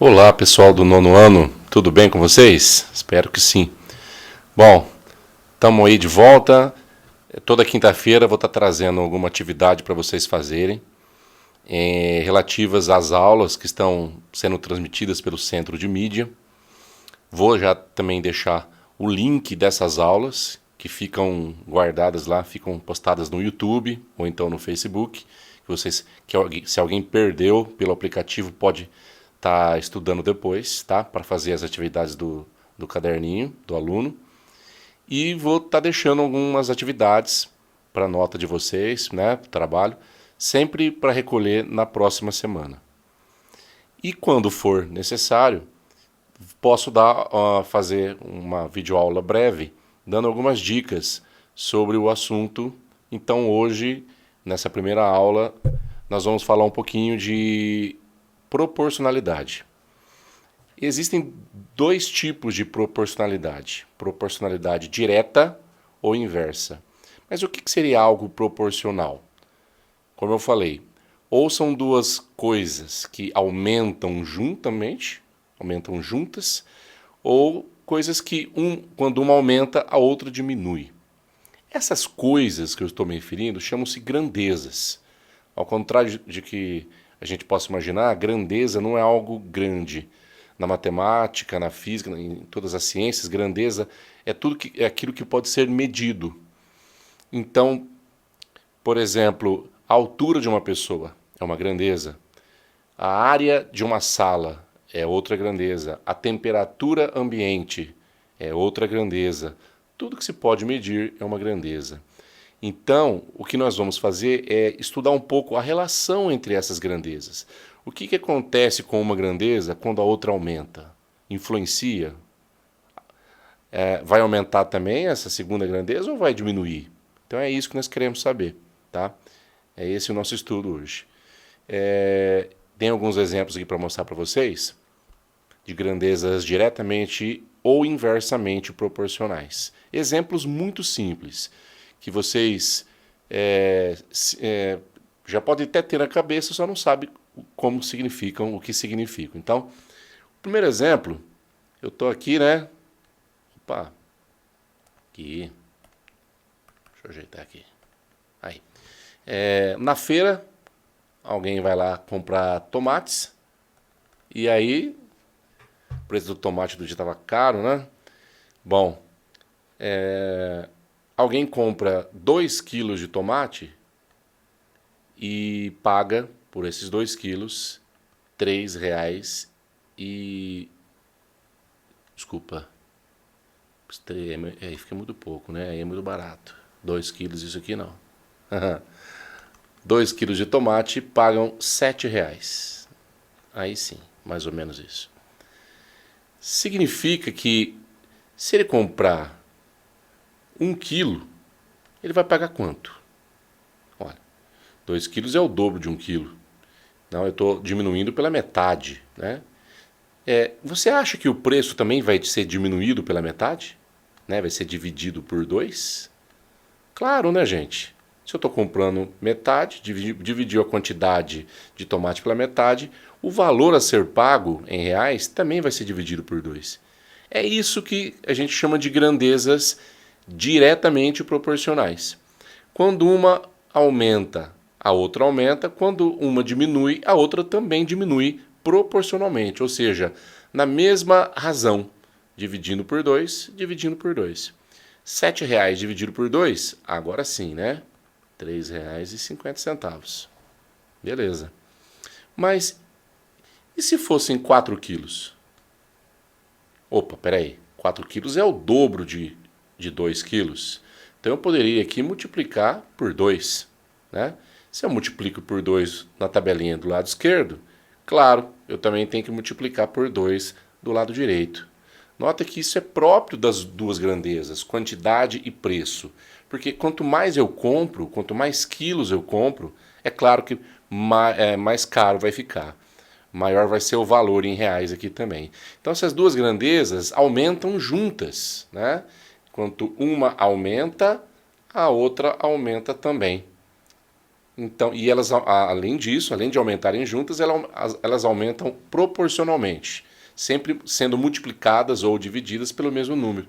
Olá, pessoal do nono ano, tudo bem com vocês? Espero que sim. Bom, estamos aí de volta. Toda quinta-feira vou estar trazendo alguma atividade para vocês fazerem, relativas às aulas que estão sendo transmitidas pelo Centro de Mídia. Vou já também deixar o link dessas aulas, que ficam guardadas lá, ficam postadas no YouTube ou então no Facebook. Se alguém perdeu pelo aplicativo, pode estar estudando depois, tá? Para fazer as atividades do caderninho do aluno. E vou estar deixando algumas atividades para nota de vocês, né? Trabalho, sempre para recolher na próxima semana. E quando for necessário, posso fazer uma videoaula breve, dando algumas dicas sobre o assunto. Então hoje, nessa primeira aula, nós vamos falar um pouquinho de proporcionalidade. Existem dois tipos de proporcionalidade: proporcionalidade direta ou inversa. Mas o que seria algo proporcional? Como eu falei, ou são duas coisas que aumentam juntas, ou coisas que quando uma aumenta, a outra diminui. Essas coisas que eu estou me referindo chamam-se grandezas. Ao contrário de que a gente possa imaginar, a grandeza não é algo grande. Na matemática, na física, em todas as ciências, grandeza é aquilo que pode ser medido. Então, por exemplo, a altura de uma pessoa é uma grandeza. A área de uma sala é outra grandeza. A temperatura ambiente é outra grandeza. Tudo que se pode medir é uma grandeza. Então, o que nós vamos fazer é estudar um pouco a relação entre essas grandezas. O que acontece com uma grandeza quando a outra aumenta? Influencia? Vai aumentar também essa segunda grandeza ou vai diminuir? Então é isso que nós queremos saber, tá? É esse o nosso estudo hoje. Tem alguns exemplos aqui para mostrar para vocês de grandezas diretamente ou inversamente proporcionais. Exemplos muito simples, que vocês já podem até ter na cabeça, só não sabem como significam, o que significam. Então, o primeiro exemplo, eu estou aqui, né? Opa, aqui. Deixa eu ajeitar aqui. Aí. Na feira, alguém vai lá comprar tomates, e aí, o preço do tomate do dia estava caro, né? Bom, alguém compra 2 quilos de tomate e paga por esses 2 quilos R$ 3 e... Desculpa. Aí fica muito pouco, né? Aí é muito barato. 2 quilos, isso aqui não. 2 quilos de tomate pagam R$ 7. Aí sim, mais ou menos isso. Significa que se ele comprar 1 quilo, ele vai pagar quanto? Olha, 2 quilos é o dobro de 1 quilo. Não, eu estou diminuindo pela metade, né? Você acha que o preço também vai ser diminuído pela metade? Né? Vai ser dividido por 2? Claro, né, gente? Se eu estou comprando metade, dividiu a quantidade de tomate pela metade, o valor a ser pago em reais também vai ser dividido por 2. É isso que a gente chama de grandezas diretamente proporcionais. Quando uma aumenta, a outra aumenta. Quando uma diminui, a outra também diminui proporcionalmente. Ou seja, na mesma razão, dividindo por 2, dividindo por 2. R$ 7 dividido por 2, agora sim, né? R$ 3,50. Beleza. Mas e se fossem 4 quilos? Opa, peraí. 4 quilos é o dobro de 2 quilos. Então eu poderia aqui multiplicar por 2. Né? Se eu multiplico por 2 na tabelinha do lado esquerdo, claro, eu também tenho que multiplicar por 2 do lado direito. Nota que isso é próprio das duas grandezas, quantidade e preço. Porque quanto mais eu compro, quanto mais quilos eu compro, é claro que mais caro vai ficar. Maior vai ser o valor em reais aqui também. Então essas duas grandezas aumentam juntas, né? Quanto uma aumenta, a outra aumenta também. Então, e elas, além disso, além de aumentarem juntas, elas aumentam proporcionalmente, sempre sendo multiplicadas ou divididas pelo mesmo número.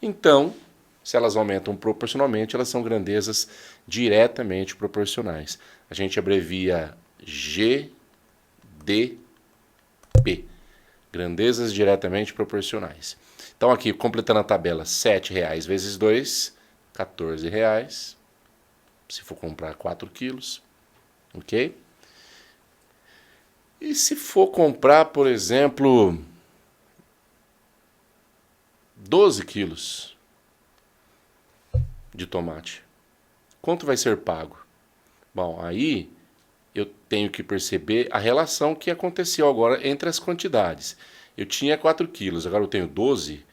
Então, se elas aumentam proporcionalmente, elas são grandezas diretamente proporcionais. A gente abrevia GDP, grandezas diretamente proporcionais. Então aqui, completando a tabela, R$ 7,00 vezes 2, R$ 14,00, se for comprar 4 quilos, ok? E se for comprar, por exemplo, 12 quilos de tomate, quanto vai ser pago? Bom, aí eu tenho que perceber a relação que aconteceu agora entre as quantidades. Eu tinha 4 quilos, agora eu tenho 12.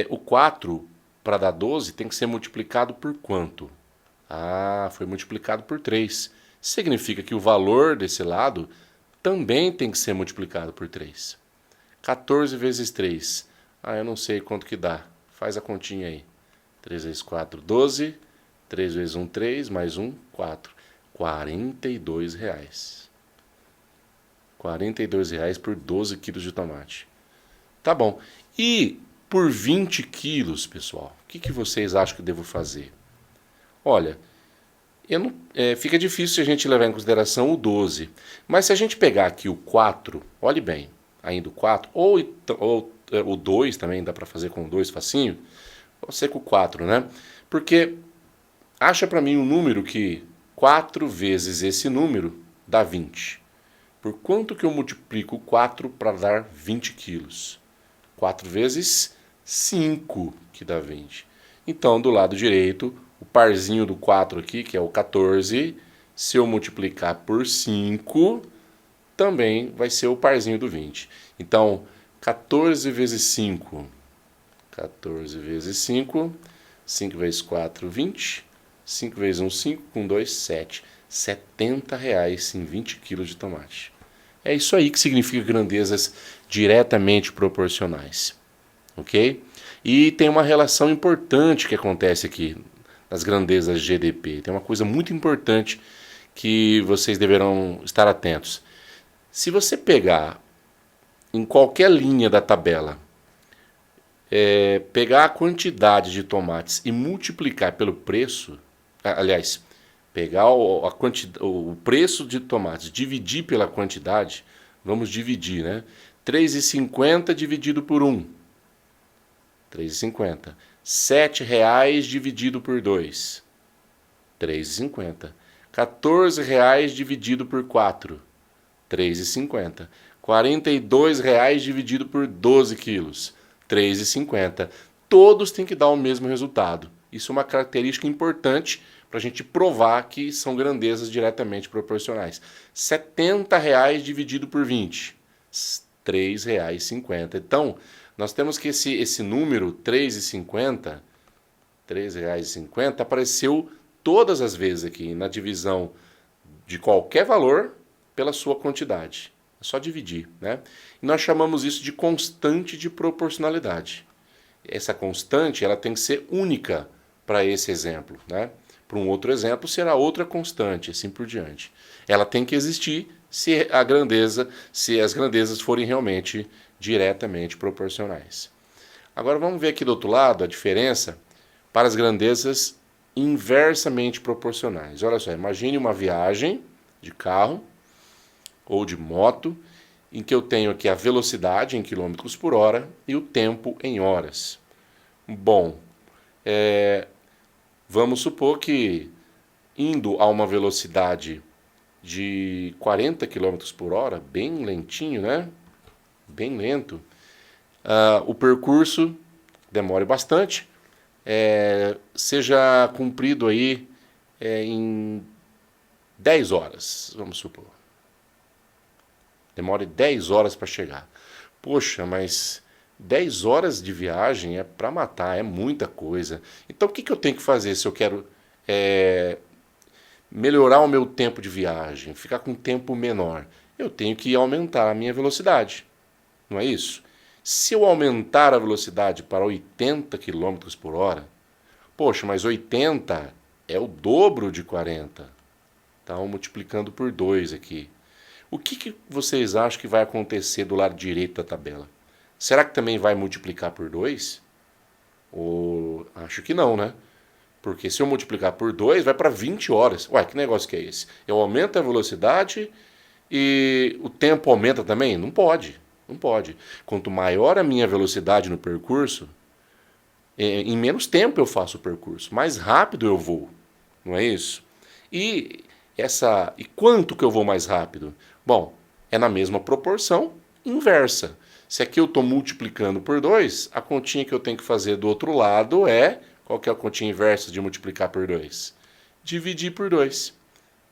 O 4, para dar 12, tem que ser multiplicado por quanto? Ah, foi multiplicado por 3. Significa que o valor desse lado também tem que ser multiplicado por 3. 14 vezes 3. Ah, eu não sei quanto que dá. Faz a continha aí. 3 vezes 4, 12. 3 vezes 1, 3. Mais 1, 4. R$ 42,00. R$ 42,00 por 12 quilos de tomate. Tá bom. E por 20 quilos, pessoal, o que vocês acham que eu devo fazer? Olha, fica difícil se a gente levar em consideração o 12. Mas se a gente pegar aqui o 4, olhe bem, ainda o 4, ou o 2 também dá para fazer com o 2 facinho, pode ser com o 4, né? Porque acha para mim um número que 4 vezes esse número dá 20. Por quanto que eu multiplico 4 para dar 20 quilos? 4 vezes 5, que dá 20. Então, do lado direito, o parzinho do 4 aqui, que é o 14, se eu multiplicar por 5, também vai ser o parzinho do 20. Então, 14 vezes 5. 14 vezes 5. 5 vezes 4, 20. 5 vezes 1, 5. Com 2, 7. R$ 70,00 em 20 quilos de tomate. É isso aí que significa grandezas diretamente proporcionais. Ok? E tem uma relação importante que acontece aqui nas grandezas GDP. Tem uma coisa muito importante que vocês deverão estar atentos. Se você pegar em qualquer linha da tabela, pegar a quantidade de tomates e multiplicar pelo preço, aliás, pegar o preço de tomates, dividir pela quantidade, vamos dividir, né? 3,50 dividido por 1. 3,50. R$ 7,00 dividido por 2. 3,50. R$ 14,00 dividido por 4. 3,50. R$ 42,00 dividido por 12 quilos. 3,50. Todos têm que dar o mesmo resultado. Isso é uma característica importante para a gente provar que são grandezas diretamente proporcionais. R$ 70,00 dividido por 20. R$ 3,50. Então, nós temos que esse número, R$ 3,50, apareceu todas as vezes aqui na divisão de qualquer valor pela sua quantidade. É só dividir, né? E nós chamamos isso de constante de proporcionalidade. Essa constante ela tem que ser única para esse exemplo, né? Para um outro exemplo será outra constante, assim por diante. Ela tem que existir se as grandezas forem realmente diretamente proporcionais. Agora vamos ver aqui do outro lado a diferença para as grandezas inversamente proporcionais. Olha só, imagine uma viagem de carro ou de moto em que eu tenho aqui a velocidade em quilômetros por hora e o tempo em horas. Bom, vamos supor que indo a uma velocidade de 40 km por hora, bem lentinho, né? Bem lento, o percurso demore bastante, seja cumprido aí em 10 horas, vamos supor. Demore 10 horas para chegar. Poxa, mas 10 horas de viagem é para matar, é muita coisa. Então o que eu tenho que fazer se eu quero melhorar o meu tempo de viagem, ficar com um tempo menor? Eu tenho que aumentar a minha velocidade. Não é isso? Se eu aumentar a velocidade para 80 km por hora, poxa, mas 80 é o dobro de 40. Então, multiplicando por 2 aqui. O que vocês acham que vai acontecer do lado direito da tabela? Será que também vai multiplicar por 2? Ou acho que não, né? Porque se eu multiplicar por 2, vai para 20 horas. Ué, que negócio que é esse? Eu aumento a velocidade e o tempo aumenta também? Não pode, não pode. Quanto maior a minha velocidade no percurso, em menos tempo eu faço o percurso, mais rápido eu vou, não é isso? E quanto que eu vou mais rápido? Bom, é na mesma proporção inversa. Se aqui eu estou multiplicando por 2, a continha que eu tenho que fazer do outro lado é... Qual que é a continha inversa de multiplicar por 2? Dividir por 2.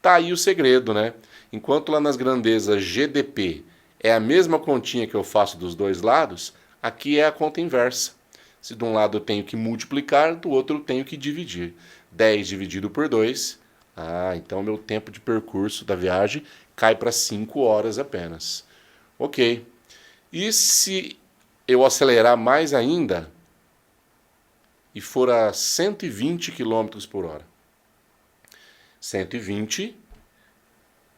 Tá aí o segredo, né? Enquanto lá nas grandezas GDP é a mesma continha que eu faço dos dois lados, aqui é a conta inversa. Se de um lado eu tenho que multiplicar, do outro eu tenho que dividir. 10 dividido por 2, então meu tempo de percurso da viagem cai para 5 horas apenas. Ok. E se eu acelerar mais ainda e for a 120 km por hora? 120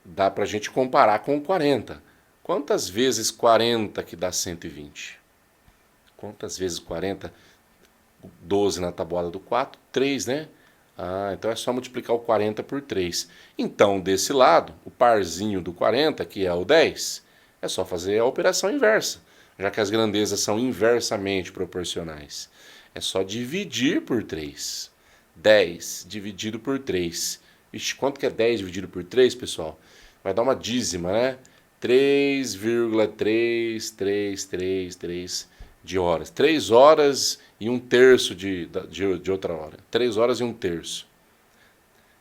dá para a gente comparar com 40. Quantas vezes 40 que dá 120? Quantas vezes 40? 12 na tabuada do 4, 3, né? Então é só multiplicar o 40 por 3. Então, desse lado, o parzinho do 40, que é o 10, é só fazer a operação inversa, já que as grandezas são inversamente proporcionais. É só dividir por 3. 10 dividido por 3. Ixi, quanto que é 10 dividido por 3, pessoal? Vai dar uma dízima, né? 3,3333 de horas. 3 horas e 1/3 de outra hora. 3 horas e 1/3.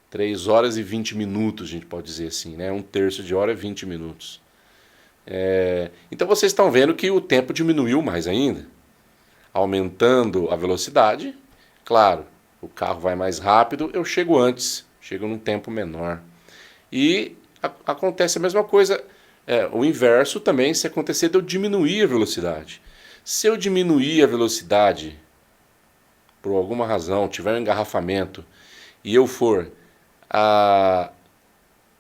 3 horas e 20 minutos, a gente pode dizer assim, né? 1/3 de hora é 20 minutos. Então vocês estão vendo que o tempo diminuiu mais ainda. Aumentando a velocidade, claro, o carro vai mais rápido, eu chego antes, chego num tempo menor. E acontece a mesma coisa, o inverso também, se acontecer de eu diminuir a velocidade. Se eu diminuir a velocidade, por alguma razão, tiver um engarrafamento, e eu for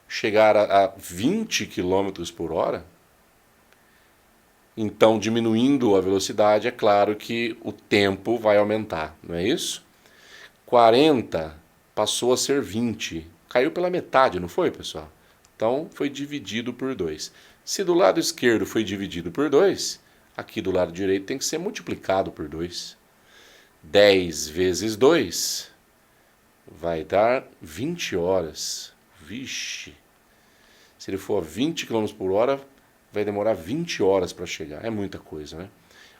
chegar a 20 km por hora, então, diminuindo a velocidade, é claro que o tempo vai aumentar, não é isso? 40 passou a ser 20. Caiu pela metade, não foi, pessoal? Então, foi dividido por 2. Se do lado esquerdo foi dividido por 2, aqui do lado direito tem que ser multiplicado por 2. 10 vezes 2 vai dar 20 horas. Vixe! Se ele for a 20 km por hora, vai demorar 20 horas para chegar. É muita coisa, né?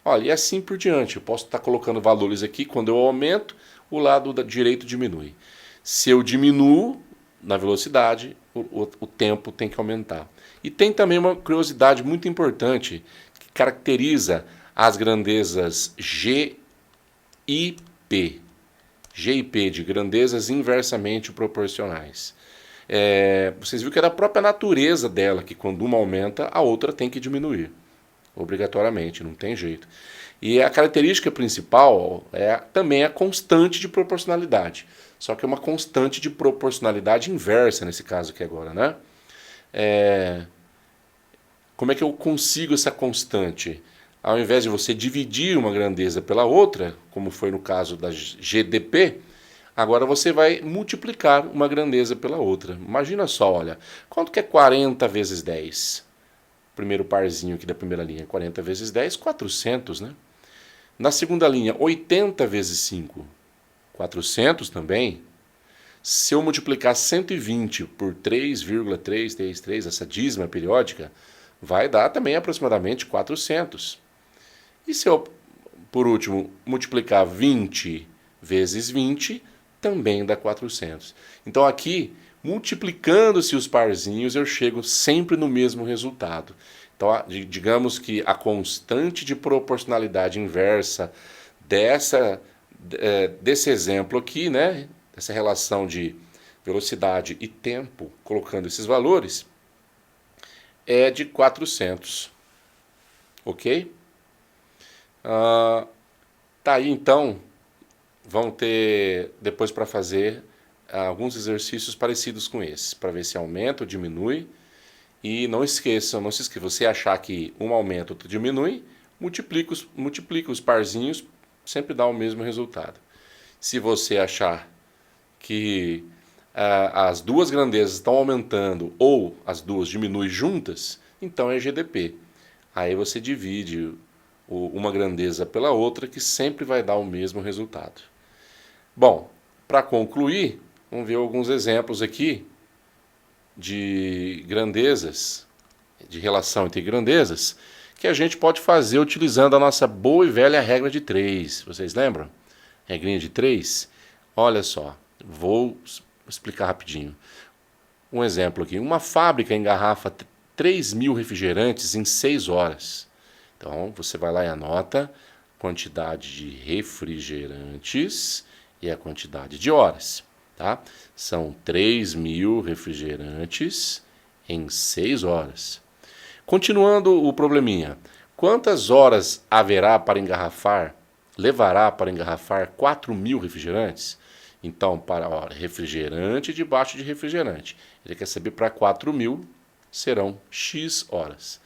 Olha, e assim por diante. Eu posso estar colocando valores aqui. Quando eu aumento, o lado direito diminui. Se eu diminuo na velocidade, o tempo tem que aumentar. E tem também uma curiosidade muito importante que caracteriza as grandezas G e P. G e P, de grandezas inversamente proporcionais. Vocês viram que é da própria natureza dela que quando uma aumenta, a outra tem que diminuir. Obrigatoriamente, não tem jeito. E a característica principal é também a constante de proporcionalidade. Só que é uma constante de proporcionalidade inversa nesse caso aqui agora, né? Como é que eu consigo essa constante? Ao invés de você dividir uma grandeza pela outra, como foi no caso da GDP, agora você vai multiplicar uma grandeza pela outra. Imagina só, olha, quanto que é 40 vezes 10? Primeiro parzinho aqui da primeira linha, 40 vezes 10, 400, né? Na segunda linha, 80 vezes 5, 400 também. Se eu multiplicar 120 por 3,333, essa dízima periódica, vai dar também aproximadamente 400. E se eu, por último, multiplicar 20 vezes 20, também dá 400. Então aqui, multiplicando-se os parzinhos, eu chego sempre no mesmo resultado. Então, digamos que a constante de proporcionalidade inversa desse exemplo aqui, né, dessa relação de velocidade e tempo, colocando esses valores, é de 400. Ok? Tá aí, então, vão ter depois para fazer alguns exercícios parecidos com esses, para ver se aumenta ou diminui. E não se esqueça, você achar que um aumenta, outro diminui, multiplica os parzinhos, sempre dá o mesmo resultado. Se você achar que as duas grandezas estão aumentando ou as duas diminuem juntas, então é GDP. Aí você divide uma grandeza pela outra, que sempre vai dar o mesmo resultado. Bom, para concluir, vamos ver alguns exemplos aqui de grandezas, de relação entre grandezas, que a gente pode fazer utilizando a nossa boa e velha regra de 3. Vocês lembram? Regrinha de 3? Olha só, vou explicar rapidinho. Um exemplo aqui. Uma fábrica engarrafa 3.000 refrigerantes em 6 horas. Então, você vai lá e anota a quantidade de refrigerantes e a quantidade de horas. Tá? São 3.000 refrigerantes em 6 horas. Continuando o probleminha. Quantas horas levará para engarrafar 4.000 refrigerantes? Então, para refrigerante debaixo de refrigerante. Ele quer saber para 4.000 serão X horas.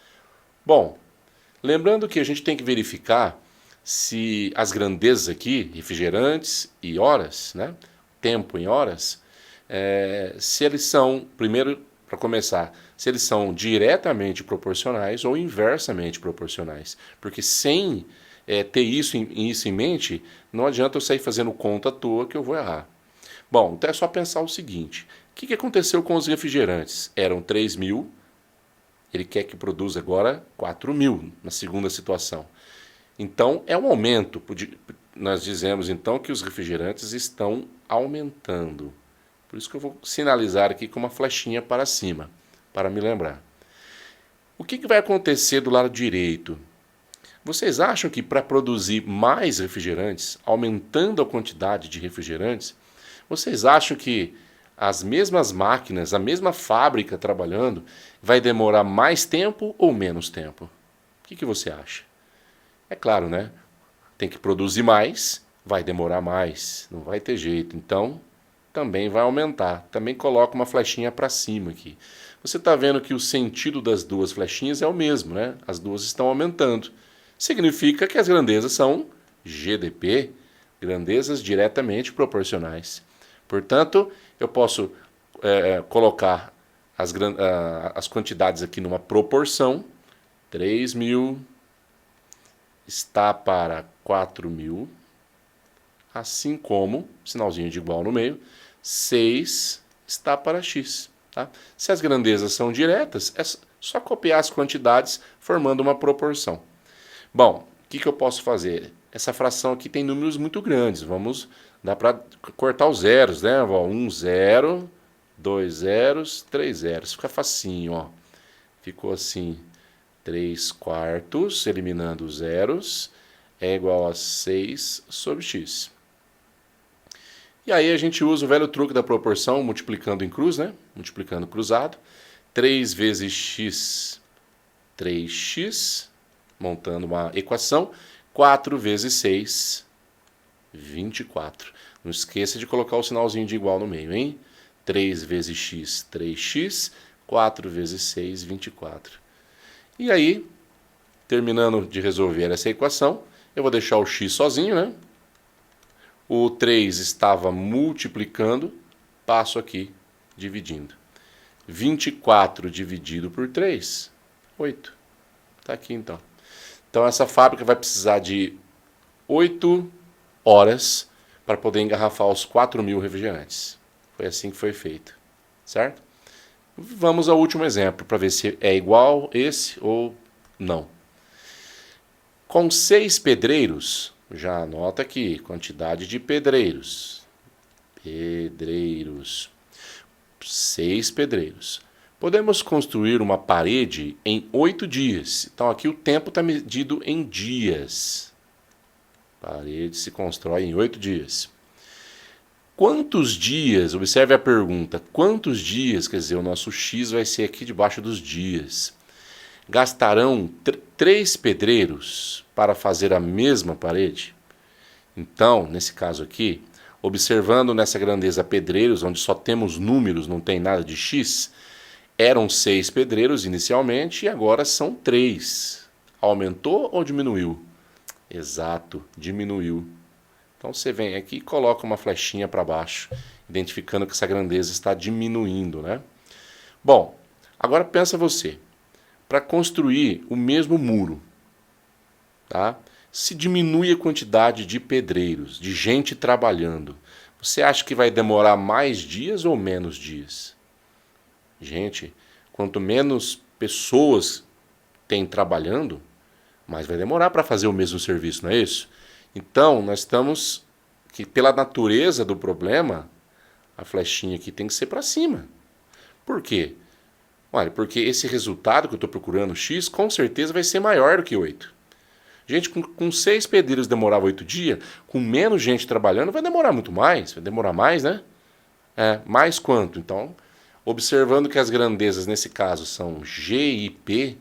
Bom, lembrando que a gente tem que verificar se as grandezas aqui, refrigerantes e horas, né? Tempo em horas, se eles são, primeiro, para começar, se eles são diretamente proporcionais ou inversamente proporcionais. Porque sem ter isso em mente, não adianta eu sair fazendo conta à toa que eu vou errar. Bom, então é só pensar o seguinte. O que aconteceu com os refrigerantes? Eram 3.000, ele quer que produza agora 4.000 na segunda situação. Então é um aumento. Nós dizemos então que os refrigerantes estão aumentando. Por isso que eu vou sinalizar aqui com uma flechinha para cima, para me lembrar. O que vai acontecer do lado direito? Vocês acham que para produzir mais refrigerantes, aumentando a quantidade de refrigerantes, vocês acham que as mesmas máquinas, a mesma fábrica trabalhando, vai demorar mais tempo ou menos tempo? O que você acha? É claro, né? Tem que produzir mais, vai demorar mais, não vai ter jeito. Então, também vai aumentar. Também coloca uma flechinha para cima aqui. Você está vendo que o sentido das duas flechinhas é o mesmo, né? As duas estão aumentando. Significa que as grandezas são GDP, grandezas diretamente proporcionais. Portanto, eu posso colocar as quantidades aqui numa proporção. 3.000 está para 4.000, assim como, sinalzinho de igual no meio, 6 está para x. Tá? Se as grandezas são diretas, é só copiar as quantidades formando uma proporção. Bom, o que eu posso fazer? Essa fração aqui tem números muito grandes. Dá para cortar os zeros, né? 1 zero, 2 zeros, 3 zeros. Fica facinho, ó. Ficou assim, 3 quartos, eliminando os zeros, é igual a 6 sobre x. E aí a gente usa o velho truque da proporção, multiplicando em cruz, né? Multiplicando cruzado. 3 vezes x, 3x, montando uma equação. 4 vezes 6, 24. Não esqueça de colocar o sinalzinho de igual no meio, hein? 3 vezes x, 3x. 4 vezes 6, 24. E aí, terminando de resolver essa equação, eu vou deixar o x sozinho, né? O 3 estava multiplicando, passo aqui dividindo. 24 dividido por 3, 8. Está aqui então. Então essa fábrica vai precisar de 8 horas para poder engarrafar os 4.000 refrigerantes. Foi assim que foi feito, certo? Vamos ao último exemplo para ver se é igual esse ou não. Com 6 pedreiros, já anota aqui, quantidade de pedreiros. 6 pedreiros. Podemos construir uma parede em 8 dias. Então aqui o tempo está medido em dias. Parede se constrói em 8 dias. Quantos dias, observe a pergunta, quantos dias, quer dizer, o nosso X vai ser aqui debaixo dos dias, gastarão 3 pedreiros para fazer a mesma parede? Então, nesse caso aqui, observando nessa grandeza pedreiros, onde só temos números, não tem nada de x, eram 6 pedreiros inicialmente e agora são 3. Aumentou ou diminuiu? Exato, diminuiu. Então você vem aqui e coloca uma flechinha para baixo, identificando que essa grandeza está diminuindo, né? Bom, agora pensa você, para construir o mesmo muro, tá? Se diminui a quantidade de pedreiros, de gente trabalhando, você acha que vai demorar mais dias ou menos dias? Gente, quanto menos pessoas tem trabalhando, mais vai demorar para fazer o mesmo serviço, não é isso? Então, nós estamos que pela natureza do problema, a flechinha aqui tem que ser para cima. Por quê? Olha, porque esse resultado que eu estou procurando, x, com certeza vai ser maior do que 8. Gente, com 6 pedreiros demorava 8 dias, com menos gente trabalhando vai demorar muito mais, vai demorar mais, né? Mais quanto? Então, observando que as grandezas nesse caso são G e P,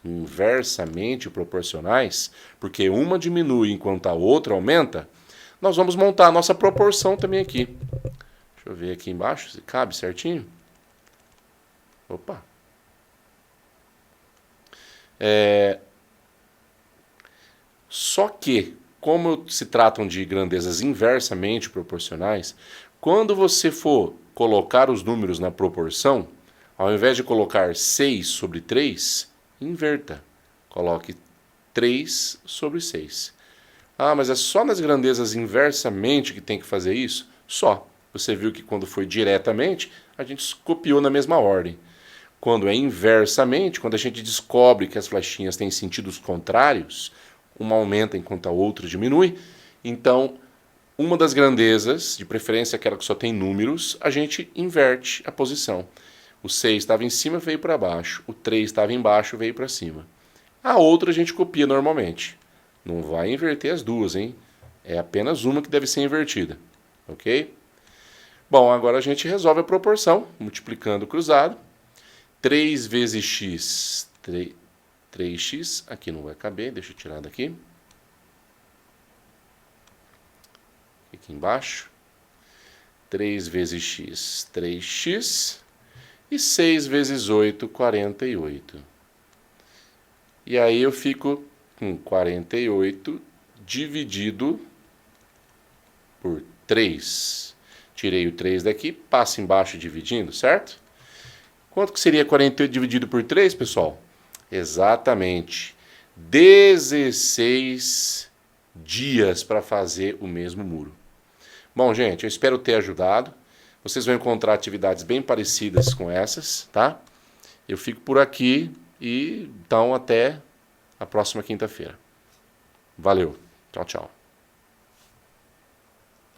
inversamente proporcionais, porque uma diminui enquanto a outra aumenta, nós vamos montar a nossa proporção também aqui. Deixa eu ver aqui embaixo se cabe certinho. Opa! Só que, como se tratam de grandezas inversamente proporcionais, quando você for colocar os números na proporção, ao invés de colocar 6 sobre 3, inverta. Coloque 3 sobre 6. Ah, mas é só nas grandezas inversamente que tem que fazer isso? Só. Você viu que quando foi diretamente, a gente copiou na mesma ordem. Quando é inversamente, quando a gente descobre que as flechinhas têm sentidos contrários, uma aumenta enquanto a outra diminui, então uma das grandezas, de preferência aquela que só tem números, a gente inverte a posição. O 6 estava em cima, veio para baixo. O 3 estava embaixo, veio para cima. A outra a gente copia normalmente. Não vai inverter as duas, hein? É apenas uma que deve ser invertida. Ok? Bom, agora a gente resolve a proporção, multiplicando o cruzado. 3 vezes x, 3x, aqui não vai caber, deixa eu tirar daqui. Aqui embaixo. 3 vezes x, 3x. E 6 vezes 8, 48. E aí eu fico com 48 dividido por 3. Tirei o 3 daqui, passa embaixo dividindo, certo? Quanto que seria 48 dividido por 3, pessoal? Exatamente 16 dias para fazer o mesmo muro. Bom, gente, eu espero ter ajudado. Vocês vão encontrar atividades bem parecidas com essas, tá? Eu fico por aqui e então até a próxima quinta-feira. Valeu. Tchau, tchau.